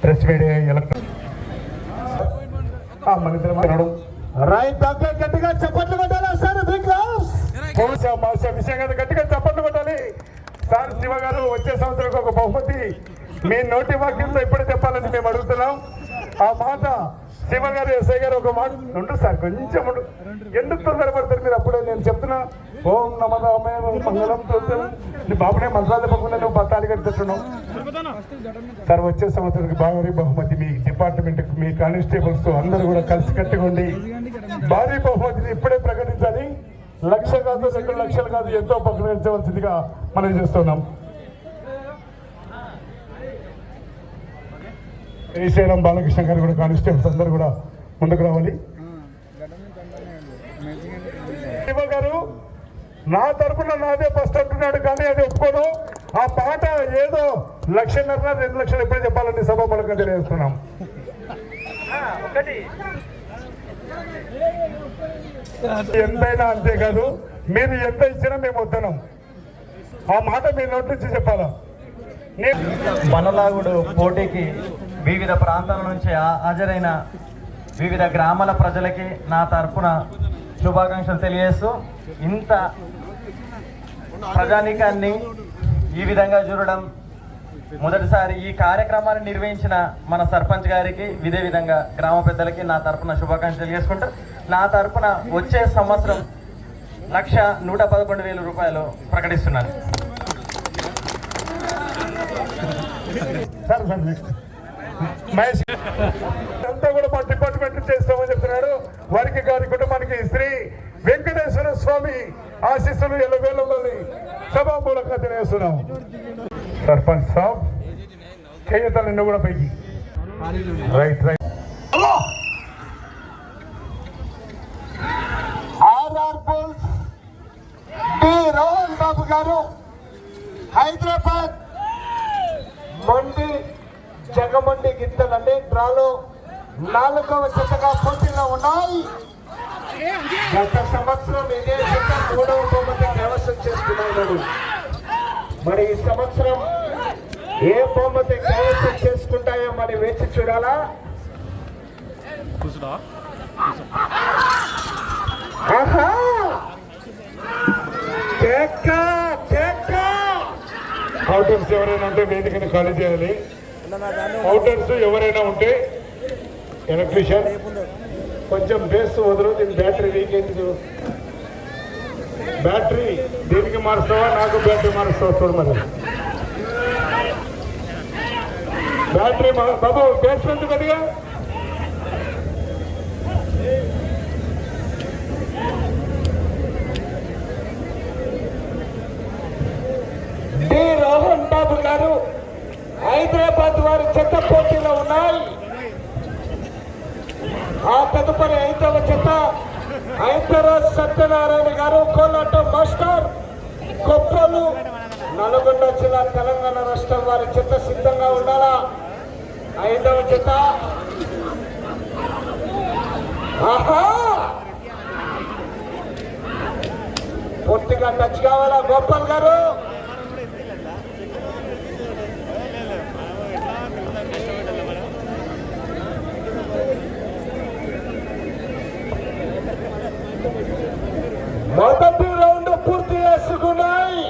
Press media గట్టిగా చప్పట్లు కొట్టాలి సార్. విషయం కదా గట్టిగా చప్పట్లు కొట్టాలి సార్. శివ గారు వచ్చే సంవత్సరం ఒక బహుమతి మీ నోటి వాక్యంతో ఇప్పుడే చెప్పాలని మేము అడుగుతున్నాం. ఆ మాట శివ గారు ఎస్ఐ గారు ఒక మాట ఉండు సార్, కొంచెం ఎందుకు తొందరపడతారు మీరు? అప్పుడే నేను చెప్తున్నా. ఓం నమదామే మంగళం నీ బాబునే మంత్రాలు చెప్పకుండా నువ్వు పత్తాలు కట్టుతున్నావు సార్. వచ్చే సంవత్సరానికి భారీ బహుమతి మీ డిపార్ట్మెంట్ మీ కానిస్టేబుల్స్ అందరూ కూడా కలిసి కట్టుకోండి. భారీ బహుమతిని ఇప్పుడే ప్రకటించాలి. 1,00,000 కాదు, 2 లక్షలు కాదు, ఎంతో ప్రకటించవలసిందిగా మనం చేస్తున్నాం. శ్రీశైలం బాలకృష్ణ గారు కూడా కానిస్టేబుల్స్ అందరూ కూడా ముందుకు రావాలి. శివ గారు నా తరఫున నాదే ఫస్ట్ అంటున్నాడు, కానీ అది ఒప్పుకోను. ఆ పాట ఏదో 1,00,000 2 లక్షలు ఎప్పుడే చెప్పాలని సభ మనకు తెలియజేస్తున్నాం. ఎంతైనా అంతేకాదు, మీరు ఎంత ఇచ్చినా మేము వస్తున్నాం. ఆ మాట మీ నోటి నుంచి చెప్పాలా? మనలాగుడు పోటీకి వివిధ ప్రాంతాల నుంచి హాజరైన వివిధ గ్రామాల ప్రజలకి నా తరఫున శుభాకాంక్షలు తెలియజేస్తూ, ఇంత ప్రజానీకాన్ని ఈ విధంగా చూడడం మొదటిసారి. ఈ కార్యక్రమాన్ని నిర్వహించిన మన సర్పంచ్ గారికి, ఇదే విధంగా గ్రామ పెద్దలకి నా తరఫున శుభాకాంక్షలు తెలియజేసుకుంటూ, నా తరఫున వచ్చే సంవత్సరం 1,111,000 రూపాయలు ప్రకటిస్తున్నాను. సార్ సార్ నెక్స్ట్ మహేష్ అంతా కూడా మా డిపార్ట్మెంట్ చేస్తామని చెప్తున్నాడు. వారికి గారి కుటుంబానికి శ్రీ వెంకటేశ్వర స్వామి ఆశీస్సులు ఎల్లవేళలోని సభామూలంగా తెలియజేస్తున్నాం. సర్పంచ్ సాబ్ చేయతలు నిన్ను కూడా పైకి right right. RR bulls D Rohan Babu garu Hyderabad మండి జగమండి గిత్తలండి డ్రాలో 4వ జతగా పోటీలో ఉన్నాయి. గత సంవత్సరం ఇదే జత 3వ బహుమతి కైవసం చేసుకున్నాడు. మరి ఈ సంవత్సరం ఏ బహుమతి కైవసం చేసుకుంటాయో మరి వేచి చూడాలా. అవుటర్స్ ఎవరైనా ఉంటే వేదికను ఖాళీ చేయాలి. అవుటర్స్ ఎవరైనా ఉంటే ఎలక్ట్రీషియన్ కొంచెం బేస్ వదరు. దీని బ్యాటరీ వీక్ అయింది. బ్యాటరీ దీనికి మారుస్తావా, నాకు బ్యాటరీ మారుస్తావా చూడు. మరి బ్యాటరీ బాబు బేస్మెంట్ కొద్దిగా డి రోహన్ బాబు గారు హైదరాబాద్ వారి చెత్త పోటీలో ఉన్నాయి. ఆ తదుపరి 5వ చెత్త హైదరాబాద్ సత్యనారాయణ గారు కోలాటం మాస్టర్ కొప్పలు నల్గొండ జిల్లా తెలంగాణ రాష్ట్రం వారి చెత్త సిద్ధంగా ఉండాలా. 5వ చెత్త పూర్తిగా టచ్ కావాలా గోపాల్ గారు. మొదటి రౌండ్ పూర్తి చేసుకున్నాయి.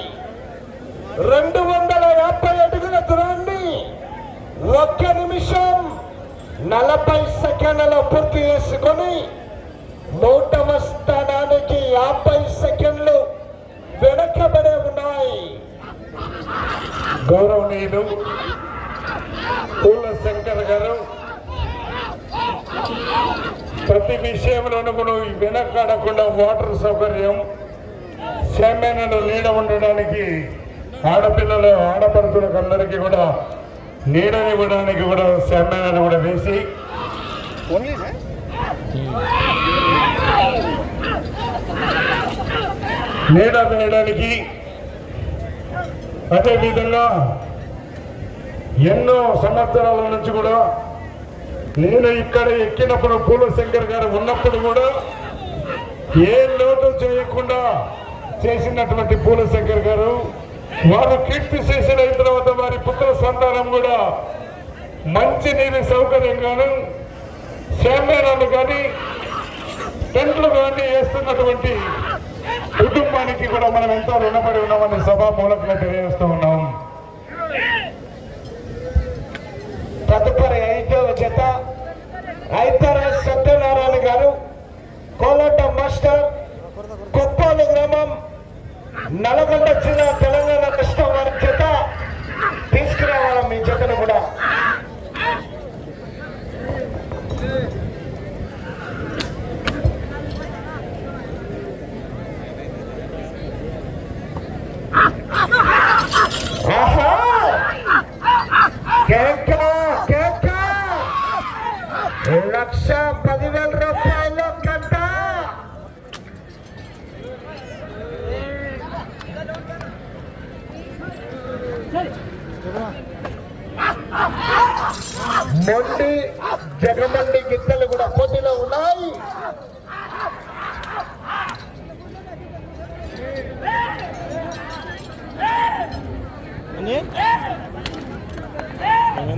250 అడుగుల దూరాన్ని 1 నిమిషం 40 సెకండ్లలో పూర్తి చేసుకొని 3వ స్థానానికి 50 సెకండ్లు వెనకబడే ఉన్నాయి. గౌరవనీయులు పూల శంకర్ గారు ప్రతి విషయంలోనూ కూడా వెనకాడకుండా వాటర్ సౌకర్యం, శామ్యానాలు నీడ ఉండడానికి, ఆడపిల్లలు ఆడపడుతులకు అందరికీ కూడా నీడనివ్వడానికి కూడా శామ్యానాలు కూడా వేసి నీడ వేయడానికి, అదేవిధంగా ఎన్నో సంవత్సరాల నుంచి కూడా నేను ఇక్కడ ఎక్కినప్పుడు పూలశంకర్ గారు ఉన్నప్పుడు కూడా ఏ లోటు చేయకుండా చేసినటువంటి పూలశంకర్ గారు వారు కీర్తి శేషులు అయిన తర్వాత వారి పుత్ర సంతానం కూడా మంచి నీటి సౌకర్యం గాను శామ్యానాలు కానీ టెంట్లు కానీ వేస్తున్నటువంటి కుటుంబానికి కూడా మనం ఎంతో రుణపడి ఉన్నామని సభా మూలకంగా తెలియజేస్తూ ఉన్నాం. తదుపరి 5వ జత ఐతర సత్యనారాయణ గారు, కోలాట మాస్టర్, కొప్పాలు గ్రామం, నల్గొండ జిల్లా, తెలంగాణ రాష్ట్రం వారి జత తీసుకురావాలా మీ జతను కూడా. ₹1,10,000 కంట. మొండి జగమండి గిత్తలు కూడా పోటీలో ఉన్నాయి.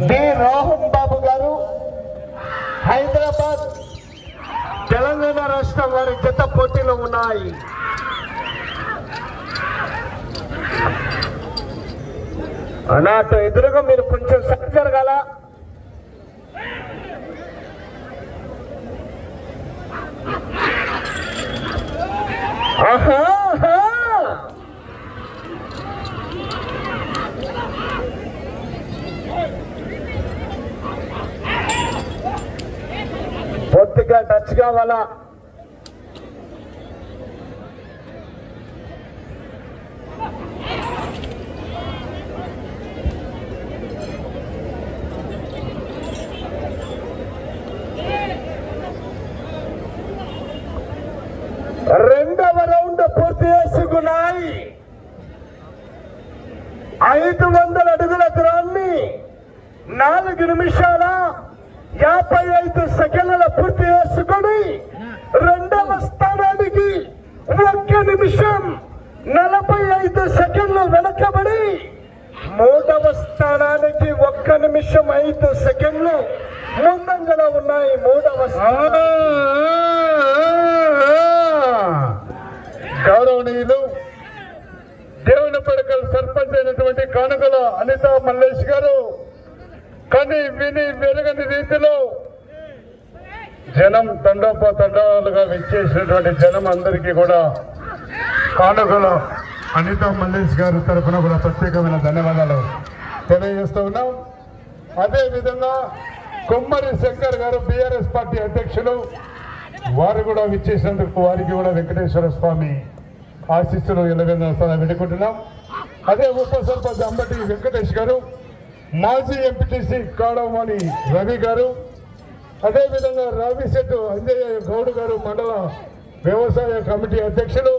డి రోహన్ బాబు గారు, హైదరాబాద్, తెలంగాణ రాష్ట్రం వారి జత పోటీలో ఉన్నాయి. అనాథ ఎదురుగా మీరు కొంచెం సరి జరగాల. ఆహా పొద్దుగా టచ్ కావాలా. రెండవ రౌండ్ పూర్తి చేసుకున్నాయి. 500 అడుగుల దూరాన్ని 4 నిమిషాల 55 సెకండ్ల పూర్తి చేసుకొని రెండవ స్థానానికి 1 నిమిషం 45 సెకండ్లు వెనకబడి మూడవ స్థానానికి 1 నిమిషం 5 సెకండ్లు ముందంజలో ఉన్నాయి. మూడవ గౌరవనీయులు దేవునిపడకల్ సర్పంచ్ అయినటువంటి కానుకల అనిత మల్లేష్ గారు కానీ విని వెరగని రీతిలో జనం తండోపతండాలుగా విచ్చేసినటువంటి జనం అందరికీ కూడా కానుకల అనిత మల్లేష్ గారి తరఫున కూడా ప్రత్యేకమైన ధన్యవాదాలు తెలియజేస్తూ ఉన్నాం. అదేవిధంగా కొమ్మరి శంకర్ గారు బీఆర్ఎస్ పార్టీ అధ్యక్షులు, వారు కూడా విచ్చేసినందుకు వారికి కూడా వెంకటేశ్వర స్వామి ఆశీస్సులు ఎల్లవేళలా వేడుకుంటున్నాం. అదే ఉప సర్పంచ్ అంబటి వెంకటేష్ గారు, మాజీ ఎంపీటీసీ కాడమని రవి గారు, అదేవిధంగా రావిశెట్టు అంజయ్య గౌడ్ గారు మండల వ్యవసాయ కమిటీ అధ్యక్షులు,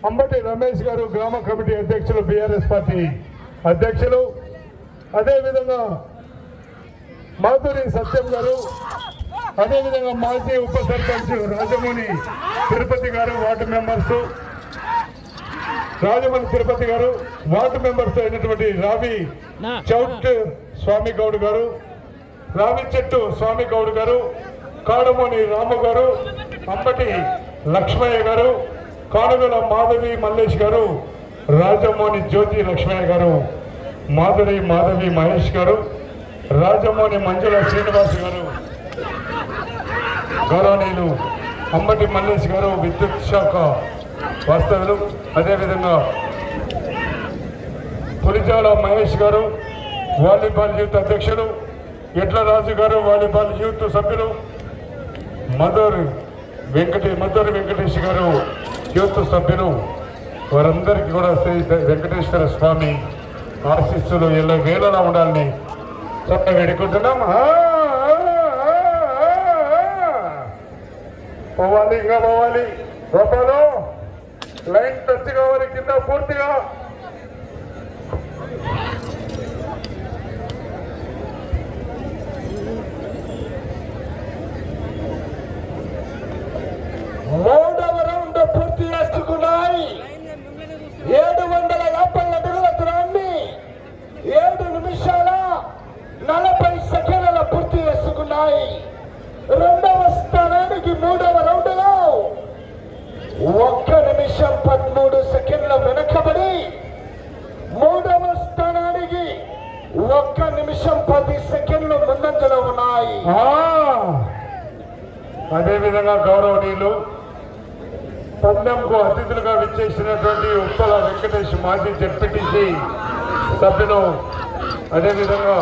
అంబటి రమేష్ గారు గ్రామ కమిటీ అధ్యక్షులు బీఆర్ఎస్ పార్టీ అధ్యక్షులు, అదేవిధంగా మాధురి సత్యం గారు, అదేవిధంగా మాజీ ఉప సర్పంచ్ రాజమౌని తిరుపతి గారు, వార్డు మెంబర్స్ రాజమౌని తిరుపతి గారు, వార్డు మెంబర్స్ అయినటువంటి రావి చౌట్ స్వామి గౌడ్ గారు, రావి చెట్టు స్వామి గౌడ్ గారు, కాడమోని రాము గారు, అంబటి లక్ష్మయ్య గారు, కానుగల మాధవి మల్లేష్ గారు, రాజమౌని జ్యోతి లక్ష్మయ్య గారు, మాధవి మహేష్ గారు, రాజమౌని మంజుల శ్రీనివాస్ గారు, గౌరవనీయులు అంబటి మల్లేష్ గారు విద్యుత్ శాఖ వాస్తవులు, అదేవిధంగా పులిజాల మహేష్ గారు వాలీబాల్ యూత్ అధ్యక్షులు, ఎడ్ల రాజు గారు వాలీబాల్ యూత్ సభ్యులు, మధురి వెంకటేష్ గారు యూత్ సభ్యులు, వారందరికీ కూడా శ్రీ వెంకటేశ్వర స్వామి ఆశీస్సులు ఎలా వేళలా ఉండాలని చక్కగా వేడుకుంటున్నాం. పోవాలి, ఇంకా పోవాలి. గోపాలు లైన్ టచ్ కావాలి కింద పూర్తిగా. మూడవ రౌండ్ పూర్తి చేసుకున్నాయి. 750 అడుగుల 7 నిమిషాల 40 సెకండ్ల పూర్తి చేసుకున్నాయి. రెండవ స్థానానికి 3వ రౌండ్లో 1 నిమిషం 13 సెకండ్ల వెనకబడి 3వ స్థానానికి 1 నిమిషం 10 సెకండ్లు ముందంజలో ఉన్నాయి. అదేవిధంగా గౌరవనీయులు పందెంకు అతిథులుగా విచ్చేసినటువంటి ఉప్పల వెంకటేష్ మాజీ జెడ్పీటీసీ సభ్యులు, అదేవిధంగా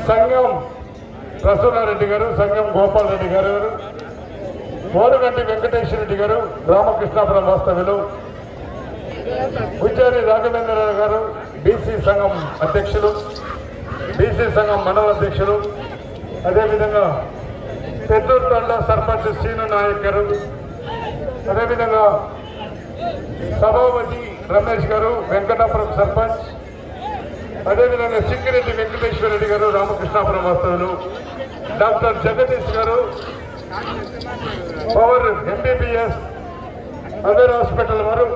సంఘం ప్రసన్నారెడ్డి గారు, సంఘం గోపాల్ రెడ్డి గారు, మోరుగంటి వెంకటేశ్వర రెడ్డి గారు, రామకృష్ణాపురం వాస్తవ్యులు, ఉచ్చారి రాఘవేంద్రరావు గారు, బీసీ సంఘం అధ్యక్షులు, బీసీ సంఘం మండల అధ్యక్షులు, అదేవిధంగా పెద్దూరు తండ సర్పంచ్ శ్రీను నాయక్ గారు, అదేవిధంగా సభాపతి రమేష్ గారు, వెంకటాపురం సర్పంచ్, అదేవిధంగా సింగిరెడ్డి వెంకటేశ్వర రెడ్డి గారు, రామకృష్ణాపురం వాస్తవులు, డాక్టర్ జగదీష్ గారు, పవర్ ఎంబీబీఎస్ అదర్ హాస్పిటల్ వారు,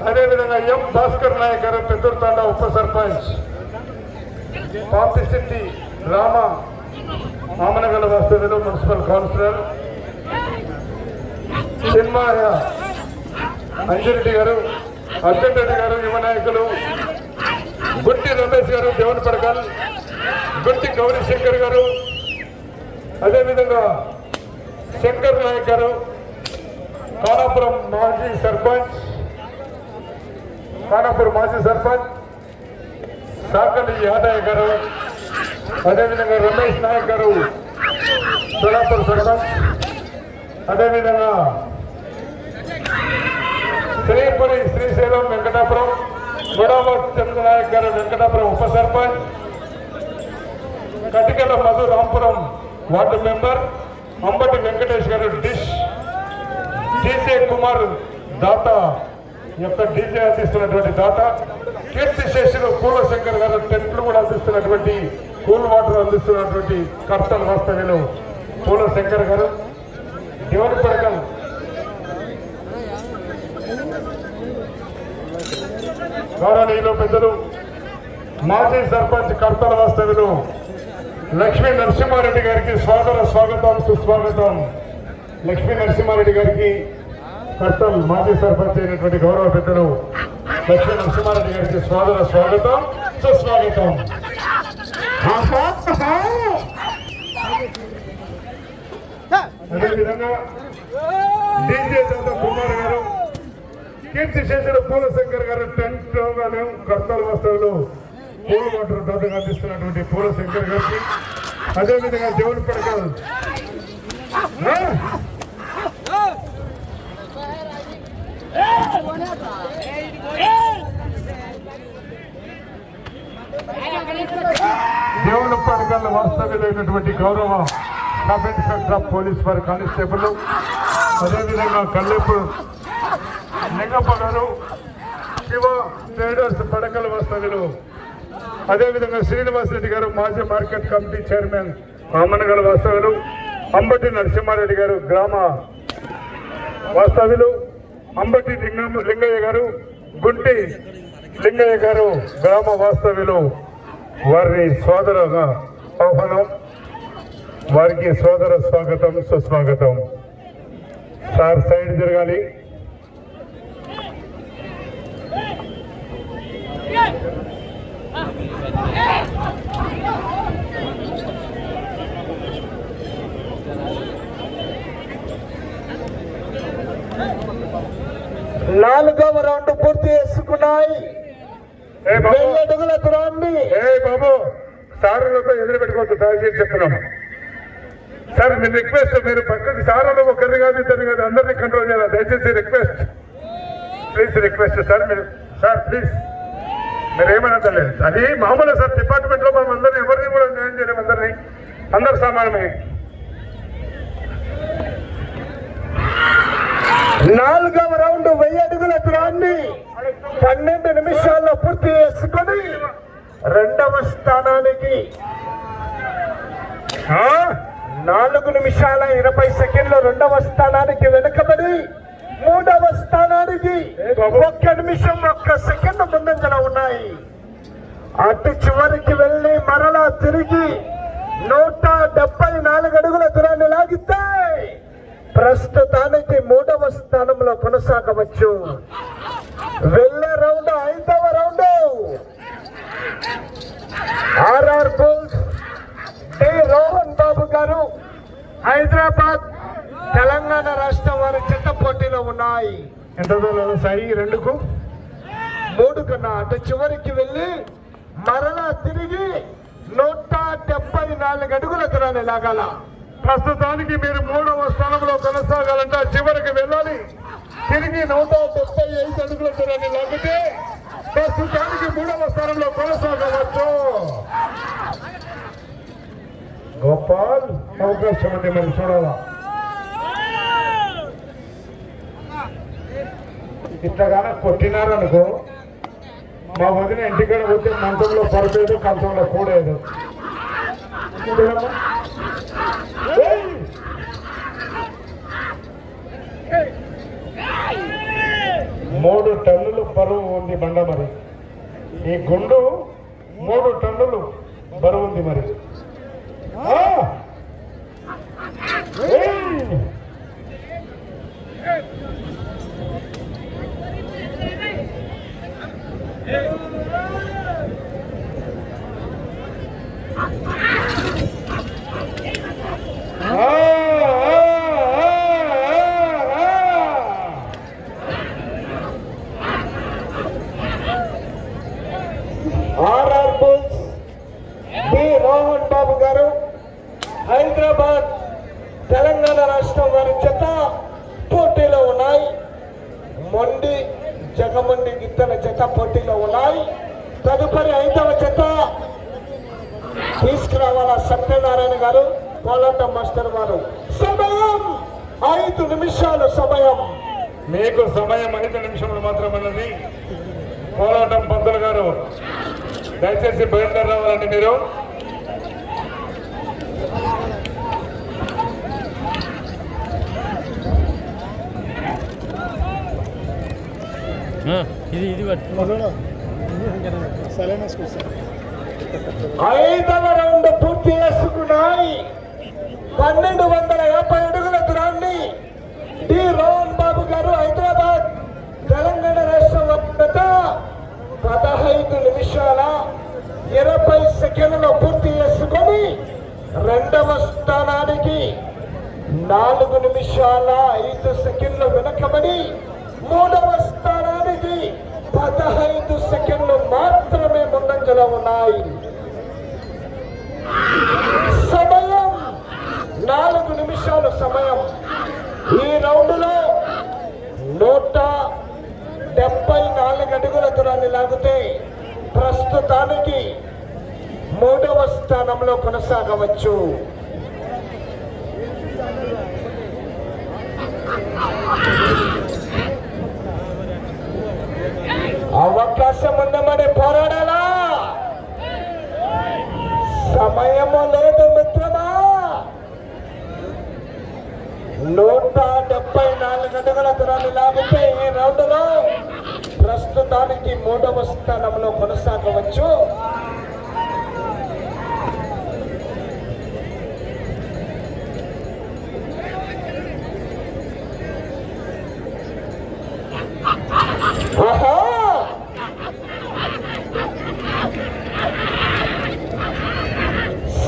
అదేవిధంగా ఎం భాస్కర్ నాయక్ గారు, పెద్దూరు తండ ఉప సర్పంచ్, పాపిశెట్టి రామ ఆమనగల వాస్తవ్యులు, మున్సిపల్ కౌన్సిలర్ చిన్మయ అంజిరెడ్డి గారు, అర్జున్ రెడ్డి గారు, యువ నాయకులు గుట్టి రమేష్ గారు, దేవన్ పడకల్, గుట్టి గౌరీ శంకర్ గారు, అదేవిధంగా శంకర్ నాయక్ గారు, ఖానాపురం మాజీ సర్పంచ్ సాకలి యాదయ్య గారు, అదేవిధంగా రమేష్ నాయక్ గారు, సోలాపూర్ సర్పంచ్, అదేవిధంగా శ్రీపురి శ్రీశైలం వెంకటాపురం, గొడవత్ చంద్ర నాయక్ గారు, వెంకటాపురం ఉప సర్పంచ్, కటికల మధు రాంపురం వార్డు మెంబర్, అంబటి వెంకటేష్ గారు డీజే కుమార్ దాత యొక్క డీజే అందిస్తున్నటువంటి దాత, కీర్తి శేషులు పూలశంకర్ గారు టెంట్లు కూడా అందిస్తున్నటువంటి కూల్ వాటర్ అందిస్తున్నటువంటి కర్తన్ వాస్తవ్యులు పూలశంకర్ గారు, దేవుని పడకం గౌరవనీయులు పెద్దలు మాజీ సర్పంచ్ కర్తల వాస్తవ్యులు లక్ష్మీ నరసింహారెడ్డి గారికి స్వాగతం సుస్వాగతం. లక్ష్మీ నరసింహారెడ్డి గారికి కర్తల్ మాజీ సర్పంచ్ అయినటువంటి గౌరవ పెద్దలు లక్ష్మీ నరసింహారెడ్డి గారికి స్వాగతం సుస్వాగతం. అదేవిధంగా డీజే దాదా కుమార్ గారు, కీర్తి శేషులు పూలశంకర్ గారు టెంట్ గాను కర్తల వస్తువులు పూల వాటర్ దాతగా అందిస్తున్నటువంటి పూలశంకర్ గారికి, అదేవిధంగా దేవుని పడకల్ దేవుని పడకల్ వాస్తవ్యులైనటువంటి గౌరవ సబ్ ఇన్స్పెక్టర్ ఆఫ్ పోలీస్ వారి కానిస్టేబుల్, అదేవిధంగా కల్లేపూర్ లింగప్ప గారు, శివ ట్రేడర్స్ పడకల వాస్తవ్యులు, అదేవిధంగా శ్రీనివాస్ రెడ్డి గారు మాజీ మార్కెట్ కమిటీ చైర్మన్ ఆమనగల వాస్తవ్యులు, అంబటి నరసింహారెడ్డి గారు గ్రామ వాస్తవ్యులు, అంబటి లింగయ్య గారు, గుంటి లింగయ్య గారు గ్రామ వాస్తవ్యులు, వారిని సోదరుగా ఆహ్వానం, వారికి సోదర స్వాగతం సుస్వాగతం. సార్ సైడ్ జరగాలి. నాలుగవ రౌండ్ పూర్తి చేసుకున్నాయి. అడుగులకు రండి. బాబు సారులతో ఎదురు పెట్టుకోవద్దు, దయచేసి చెప్తున్నాము సార్. మీ రిక్వెస్ట్, మీరు పక్కకి సారులు ఒకరిని కాదు ఇద్దరిని కాదు అందరినీ కంట్రోల్ చేయాలి, దయచేసి రిక్వెస్ట్, ప్లీజ్ రిక్వెస్ట్ సార్. మీరు సార్ ప్లీజ్ మీరు ఏమనలేదు, అది మామూలు సార్. డిపార్ట్మెంట్ లో మనం అందరినీ ఎవరిని కూడా న్యాయం చేయలేము, అందరు సమానమే. నాలుగవ రౌండ్ 1000 అడుగుల దూరాన్ని 12 నిమిషాల్లో పూర్తి చేసుకొని రెండవ స్థానానికి 4 నిమిషాల 20 సెకండ్లు రెండవ స్థానానికి వెనుకబడి మూడవ స్థానానికి 1 నిమిషం 1 సెకండ్ ముందంజలో ఉన్నాయి. అటు చివరికి వెళ్ళి మరలా తిరిగి 174 అడుగుల దూరాన్ని లాగితే ప్రస్తుతానికి 3వ స్థానంలో కొనసాగవచ్చు. వెళ్ళే రౌండ్ 5వ round. RR bulls D Rohan Babu garu Hyderabad Telangana రాష్ట్రం వారి చెత్త పోటీలో ఉన్నాయి. ఎంత దూరం సాయి 2కు 3 కన్నా అటు చివరికి వెళ్ళి మరలా తిరిగి 174 అడుగుల దూరాన్ని లాగాల. ప్రస్తుతానికి మీరు 3వ స్థానంలో కొనసాగాలంటే చివరికి వెళ్ళాలి. తిరిగి 175 అడుగుల దూరాన్ని లాగితే ప్రస్తుతానికి 3వ స్థానంలో కొనసాగవచ్చు. గోపాల్ అవకాశం అంటే మనం చూడాలా. ఇట్లాగానే కొట్టినారనుకో మా వదిన ఇంటికాడ పోతే మంచంలో పడిపోయేది, కంచంలో కూడేది. 3 టన్నులు బరువు ఉంది బండ. మరి ఈ గుండు 3 టన్నులు బరువు ఉంది. మరి RR bulls D Rohan Babu garu Hyderabad Telangana రాష్ట్రం వారి చెత్త పోటీలో ఉన్నాయి. మొండి జగమండి గిత్తల చెత్త పోటీలో ఉన్నాయి. తదుపరి 5వ చెత్త తీసుకురావాల సత్యనారాయణ గారు కోలాటం మాస్టర్ వారు. సమయం 5 నిమిషాలు. సమయం మీకు సమయం 5 నిమిషములు మాత్రమన్నది. కోలాటం పంతులు గారు దయచేసి బయలుదేరి రావాలండి. మీరు ఇది 5వ రౌండ్ పూర్తి చేసుకున్నాయి. 1250 అడుగుల దూరాన్ని డి రోహన్ బాబు గారు హైదరాబాద్ తెలంగాణ రాష్ట్రం వద్ద 15 నిమిషాల 20 సెకండ్లలో పూర్తి చేసుకొని 2వ స్థానానికి 4 నిమిషాల 5 సెకండ్లు వెనకబడి 3వ స్థానానికి 15 సెకండ్లు మాత్రమే ముందంజలో ఉన్నాయి. సమయం 4 నిమిషాలు. సమయం ఈ రౌండ్లో 174 అడుగుల దూరాన్ని లాగితే ప్రస్తుతానికి 3వ స్థానంలో కొనసాగవచ్చు. అవకాశం ఉన్నమని పోరాడాలా. సమయము లేదు మిత్రమా. 174 అడుగుల దూరాన్ని లాగితే ఈ రౌండ్లో ప్రస్తుతానికి 3వ స్థానంలో కొనసాగవచ్చు.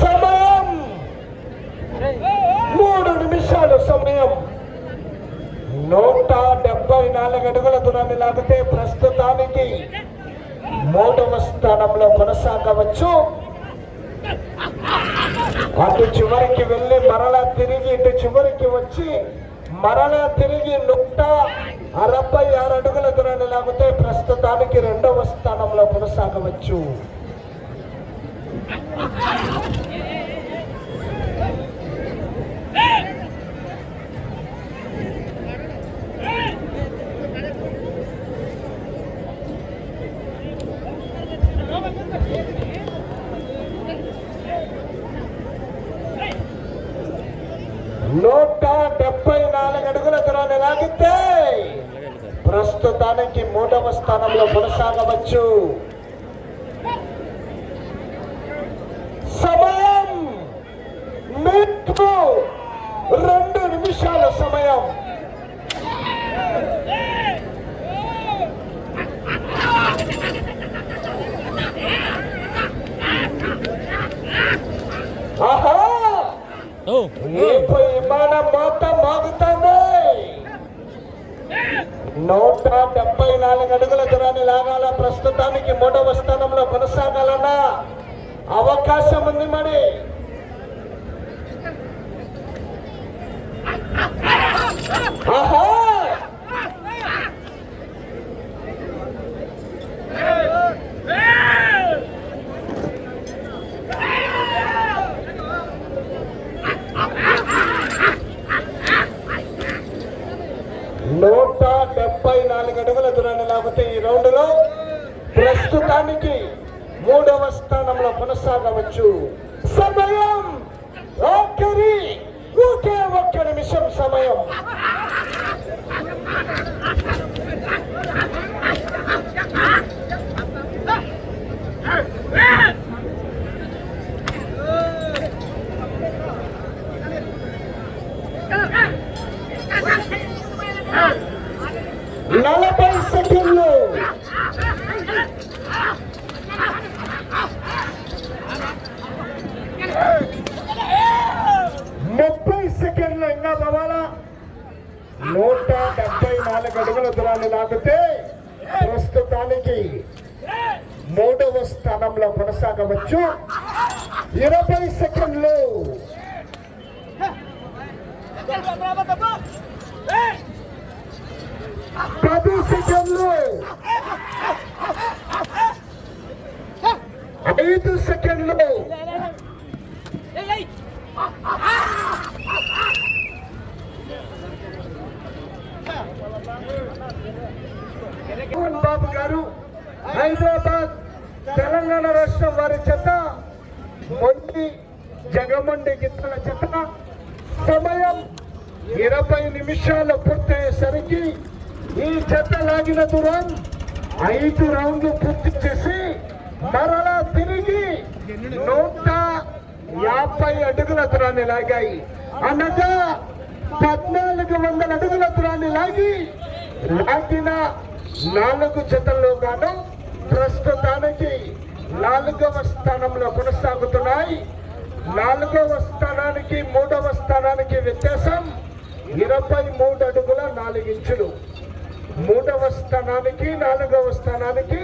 సమయం 3 నిమిషాలు. సమయం 174 అడుగుల దూరాన్ని లాగితే ప్రస్తుతానికి 3వ స్థానంలో కొనసాగవచ్చు. అటు చివరికి వెళ్ళి మరలా తిరిగి ఇటు చివరికి వచ్చి మరలా తిరిగి 166 అడుగుల దూరాన్ని లాగితే ప్రస్తుతానికి 2వ స్థానంలో కొనసాగవచ్చు. నూట 174 అడుగుల దూరాన్ని లాగితే ప్రస్తుతానికి 3వ స్థానంలో కొనసాగవచ్చు. సమయం మీకు 2 నిమిషాల సమయం. ఆహా, విమానం మొత్తం మాగుతుంది. 174 అడుగుల దూరాన్ని లాగాల. ప్రస్తుతానికి 3వ స్థానంలో కొనసాగాలన్న అవకాశం ఉంది మరి. ఆహా, అడుగుల దూరాన్ని లాగితే ఈ రౌండ్ లో ప్రస్తుతానికి 3వ స్థానంలో కొనసాగవచ్చు. సమయం ఒకే 1 నిమిషం సమయం. సెకండ్లు. 30 సెకండ్లు ఇంకా పోవాలా. 174 అడుగుల దూరాన్ని లాగితే ప్రస్తుతానికి 3వ స్థానంలో కొనసాగవచ్చు. 20 సెకండ్లు. 10 సెకండ్లు. 5 సెకండ్లు. బాబు గారు హైదరాబాద్ తెలంగాణ రాష్ట్రం వారి చెత్త మొండి జగమండి గిత్తల చెత్త. సమయం 20 నిమిషాలు పూర్తయ్యేసరికి ఈ చెత్త లాగిన దూరం 5 రౌండ్లు పూర్తి చేసి మరలా తిరిగి 150 అడుగుల దూరాన్ని లాగాయి. అనగా 1400 అడుగుల దూరాన్ని లాగిన 4 జతల్లో గాను ప్రస్తుతానికి 4వ స్థానంలో కొనసాగుతున్నాయి. 4వ స్థానానికి 3వ స్థానానికి వ్యత్యాసం 23 అడుగుల 4 ఇంచులు. 3వ స్థానానికి 4వ స్థానానికి